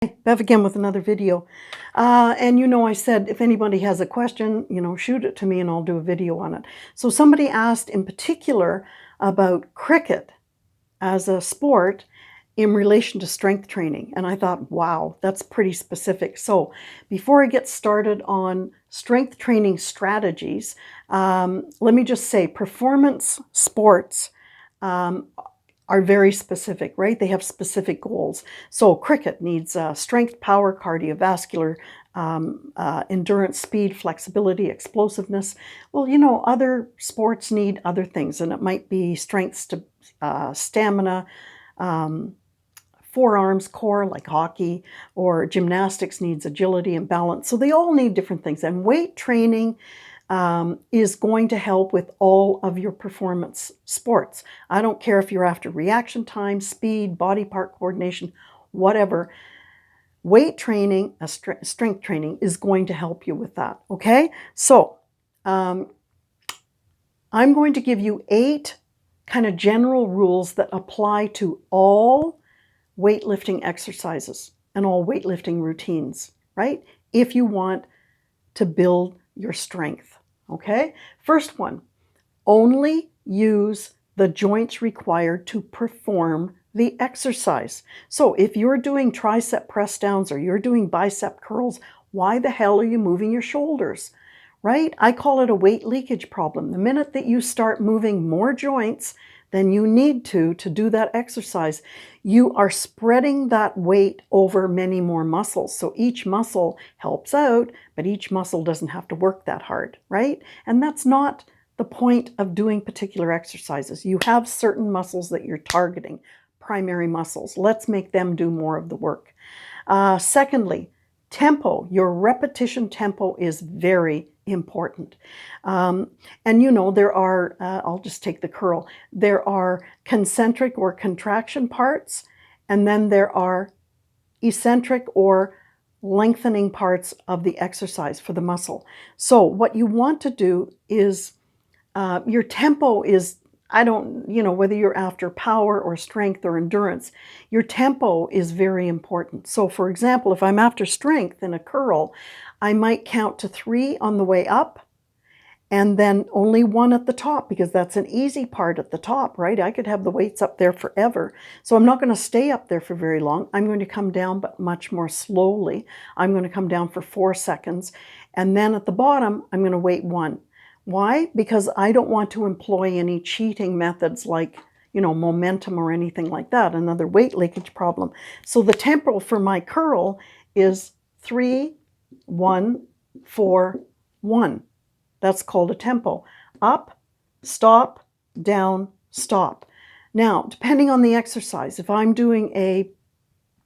Hi, Bev again with another video. And I said if anybody has a question, shoot it to me and I'll do a video on it. So somebody asked in particular about cricket as a sport in relation to strength training. And I thought, wow, that's pretty specific. So before I get started on strength training strategies, let me just say performance sports are very specific, right? They have specific goals. So cricket needs strength, power, cardiovascular, endurance, speed, flexibility, explosiveness. Well, other sports need other things, and it might be strength, stamina, forearms, core, like hockey, or gymnastics needs agility and balance. So they all need different things. And weight training is going to help with all of your performance sports. I don't care if you're after reaction time, speed, body part coordination, whatever. Weight training, strength training is going to help you with that, okay? So I'm going to give you 8 kind of general rules that apply to all weightlifting exercises and all weightlifting routines, right? If you want to build your strength. Okay, first one, only use the joints required to perform the exercise. So if you're doing tricep press downs or you're doing bicep curls, why the hell are you moving your shoulders, right? I call it a weight leakage problem. The minute that you start moving more joints than you need to do that exercise, you are spreading that weight over many more muscles. So each muscle helps out, but each muscle doesn't have to work that hard, right? And that's not the point of doing particular exercises. You have certain muscles that you're targeting, primary muscles. Let's make them do more of the work. Secondly, tempo. Your repetition tempo is very important. And there are, I'll just take the curl, there are concentric or contraction parts, and then there are eccentric or lengthening parts of the exercise for the muscle. So what you want to do is, your tempo is, whether you're after power or strength or endurance, your tempo is very important. So for example, if I'm after strength in a curl, I might count to 3 on the way up and then only 1 at the top, because that's an easy part at the top, right? I could have the weights up there forever. So I'm not going to stay up there for very long. I'm going to come down, but much more slowly. I'm going to come down for 4 seconds. And then at the bottom, I'm going to wait 1. Why? Because I don't want to employ any cheating methods like, momentum or anything like that, another weight leakage problem. So the tempo for my curl is 3, 1, 4, 1. That's called a tempo. Up, stop, down, stop. Now, depending on the exercise, if I'm doing a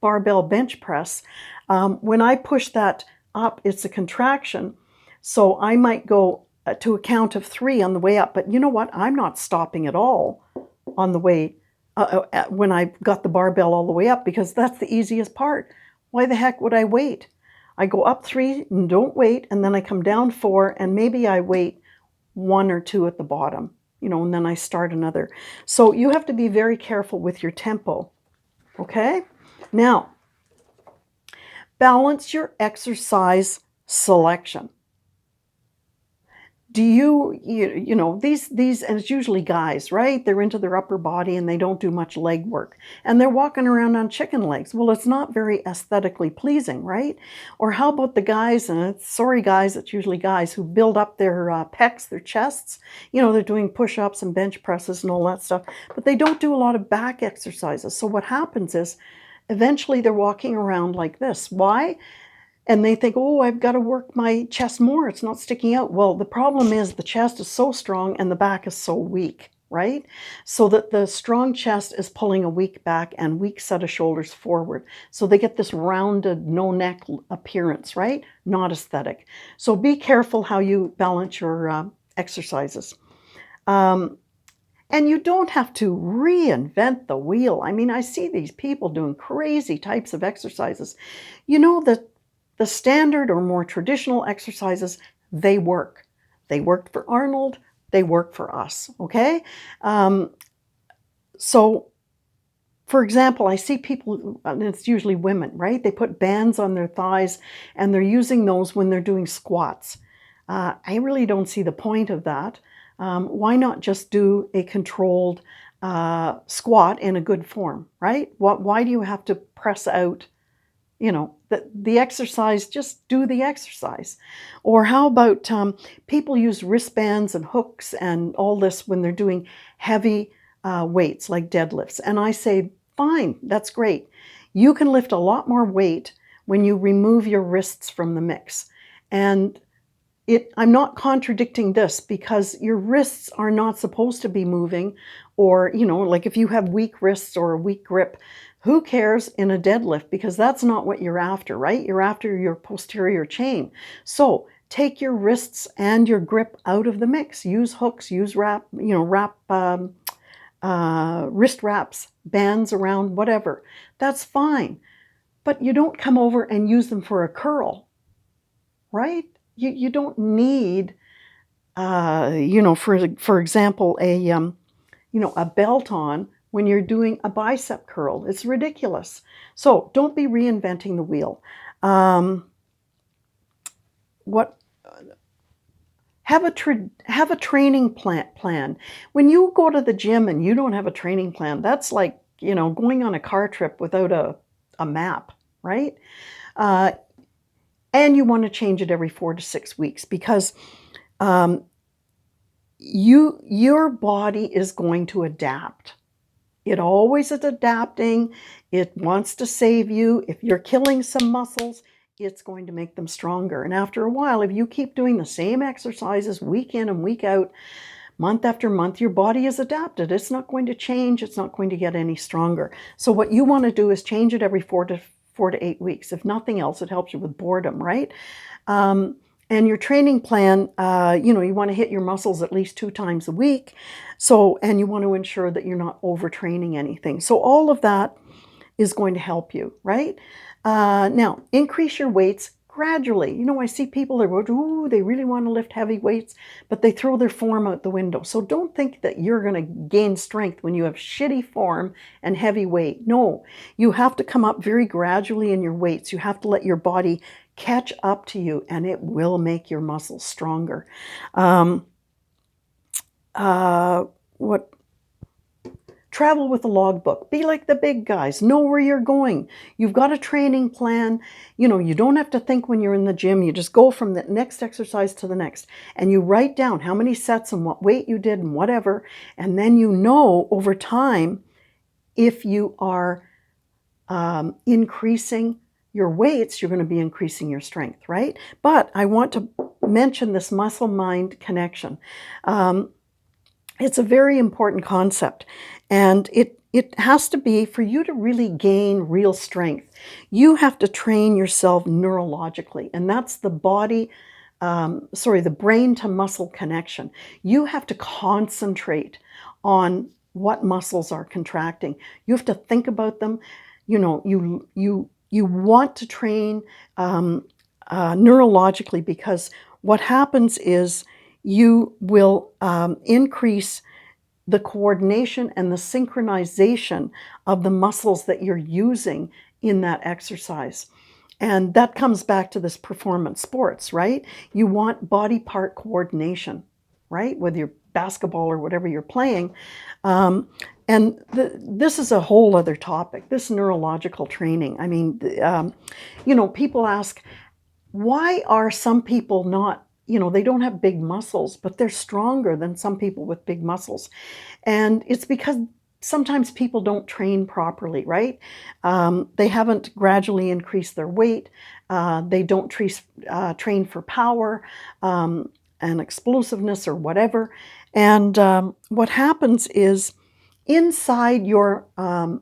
barbell bench press, when I push that up, it's a contraction. So I might go to a count of 3 on the way up, but you know what? I'm not stopping at all on the way, when I got the barbell all the way up, because that's the easiest part. Why the heck would I wait? I go up 3 and don't wait, and then I come down 4, and maybe I wait 1 or 2 at the bottom, and then I start another. So you have to be very careful with your tempo, okay? Now, balance your exercise selection. Do these, and it's usually guys, right? They're into their upper body and they don't do much leg work. And they're walking around on chicken legs. Well, it's not very aesthetically pleasing, right? Or how about the guys, and sorry guys, it's usually guys who build up their pecs, their chests. They're doing push-ups and bench presses and all that stuff, but they don't do a lot of back exercises. So what happens is, eventually they're walking around like this. Why? And they think, oh, I've got to work my chest more. It's not sticking out. Well, the problem is the chest is so strong and the back is so weak, right? So that the strong chest is pulling a weak back and weak set of shoulders forward. So they get this rounded, no neck appearance, right? Not aesthetic. So be careful how you balance your exercises. And you don't have to reinvent the wheel. I mean, I see these people doing crazy types of exercises. The standard or more traditional exercises, they work. They worked for Arnold, they work for us, okay? So For example, I see people, and it's usually women, right? They put bands on their thighs and they're using those when they're doing squats. I really don't see the point of that. Why not just do a controlled squat in a good form, right? Why do you have to press out, the exercise? Just do the exercise. Or how about people use wristbands and hooks and all this when they're doing heavy weights like deadlifts. And I say, fine, that's great. You can lift a lot more weight when you remove your wrists from the mix. And I'm not contradicting this, because your wrists are not supposed to be moving, or, like if you have weak wrists or a weak grip, who cares in a deadlift? Because that's not what you're after, right? You're after your posterior chain. So take your wrists and your grip out of the mix. Use hooks, use wrist wraps, bands around, whatever. That's fine. But you don't come over and use them for a curl, right? You don't need, for example, a belt on when you're doing a bicep curl. It's ridiculous. So don't be reinventing the wheel. Have a training plan. When you go to the gym and you don't have a training plan, that's like, going on a car trip without a map, right? And you want to change it every 4 to 6 weeks, because your body is going to adapt. It always is adapting. It wants to save you. If you're killing some muscles, it's going to make them stronger. And after a while, if you keep doing the same exercises week in and week out, month after month, your body is adapted. It's not going to change. It's not going to get any stronger. So what you want to do is change it every 4 to 8 weeks. If nothing else, it helps you with boredom, right? And your training plan, you want to hit your muscles at least 2 times a week. And you want to ensure that you're not overtraining anything. So all of that is going to help you, right? Now, increase your weights gradually. I see people that go, they really want to lift heavy weights, but they throw their form out the window. So don't think that you're going to gain strength when you have shitty form and heavy weight. No, you have to come up very gradually in your weights. You have to let your body catch up to you, and it will make your muscles stronger. Travel with a logbook. Be like the big guys. Know where you're going. You've got a training plan. You don't have to think when you're in the gym. You just go from the next exercise to the next. And you write down how many sets and what weight you did and whatever. And then over time, if you are increasing your weights, you're going to be increasing your strength, right? But I want to mention this muscle-mind connection. It's a very important concept, and it has to be, for you to really gain real strength, you have to train yourself neurologically, and that's the brain to muscle connection. You have to concentrate on what muscles are contracting. You have to think about them. You want to train neurologically, because what happens is you will increase the coordination and the synchronization of the muscles that you're using in that exercise. And that comes back to this performance sports, right? You want body part coordination, right? Whether you're basketball or whatever you're playing. This is a whole other topic, this neurological training. I mean, people ask, why are some people not, they don't have big muscles, but they're stronger than some people with big muscles? And it's because sometimes people don't train properly, right? They haven't gradually increased their weight. They don't train for power and explosiveness or whatever. And what happens is, inside your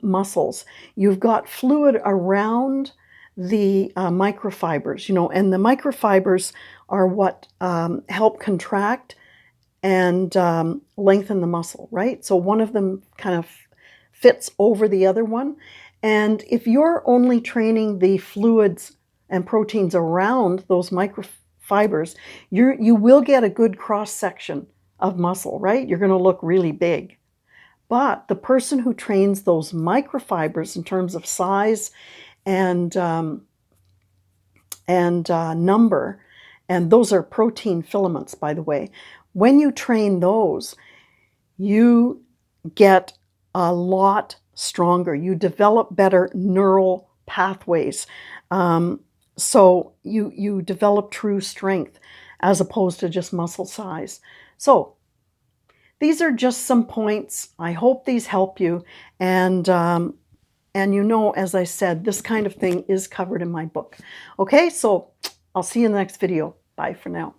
muscles, you've got fluid around the microfibers, and the microfibers are what help contract and lengthen the muscle, right? So one of them kind of fits over the other one. And if you're only training the fluids and proteins around those microfibers, you will get a good cross section of muscle, right? You're going to look really big. But the person who trains those microfibers in terms of size and number, and those are protein filaments, by the way. When you train those, you get a lot stronger. You develop better neural pathways. So you develop true strength as opposed to just muscle size. So these are just some points. I hope these help you. And as I said, this kind of thing is covered in my book. Okay, so I'll see you in the next video. Bye for now.